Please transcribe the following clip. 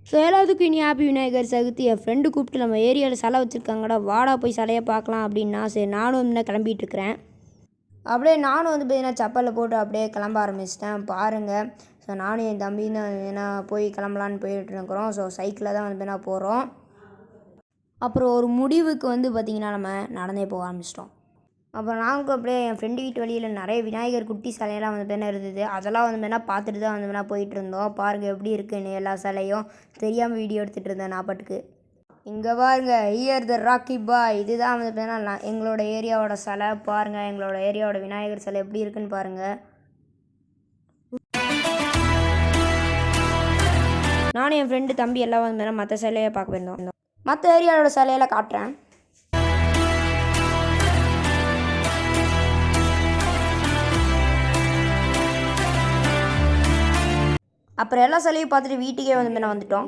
So எல்லாத்துக்கும் இனி happy Vinayagar Chaturthi. என் friend கூப்பிட்டு நம்ம ஏரியாவில் சிலை வச்சுருக்காங்கடா, வாடா போய் சிலையை பார்க்கலாம் அப்படின்னா சரி நானும் வந்து கிளம்பிகிட்ருக்கிறேன். அப்படியே நானும் வந்து பார்த்தீங்கன்னா செப்பலில் போட்டு அப்படியே கிளம்ப ஆரம்பிச்சிட்டேன் பாருங்கள். ஸோ நானும் என் தம்பியும் தான் ஏன்னா போய் கிளம்பலான்னு போயிட்டுருக்குறோம். ஸோ சைக்கிளில் தான் வந்து பார்த்தீங்கன்னா போகிறோம். அப்புறம் ஒரு முடிவுக்கு வந்து பார்த்திங்கன்னா நம்ம நடந்தே போக ஆரம்பிச்சிட்டோம். அப்புறம் நாங்கள் அப்படியே என் ஃப்ரெண்டு வீட்டு வழியில் நிறைய விநாயகர் குட்டி சிலையெல்லாம் வந்து பார்த்தீங்கன்னா இருந்தது. அதெல்லாம் வந்து பார்த்தீங்கன்னா பார்த்துட்டு தான் வந்து பார்த்தீங்கன்னா போயிட்டுருந்தோம். பாருங்கள் எப்படி இருக்குன்னு எல்லா சிலையும் தெரியாமல் வீடியோ எடுத்துகிட்டு இருந்தேன் நான் பாட்டுக்கு. இங்கே பாருங்க, ஹியர் த ராக்கி பாய். இதுதான் வந்து பார்த்தீங்கன்னா எங்களோட ஏரியாவோட சிலை. பாருங்கள் எங்களோட ஏரியாவோட விநாயகர் சிலை எப்படி இருக்குன்னு பாருங்கள். நானும் என் ஃப்ரெண்டு தம்பி எல்லாம் வந்து பார்த்தீங்கன்னா மற்ற சிலையை பார்க்க போயிருந்தோம். மற்ற ஏரியாவோட சிலையெல்லாம் காட்டுறேன். அப்புறம் எல்லா சிலையும் பார்த்துட்டு வீட்டுக்கே வந்து வந்துட்டோம்.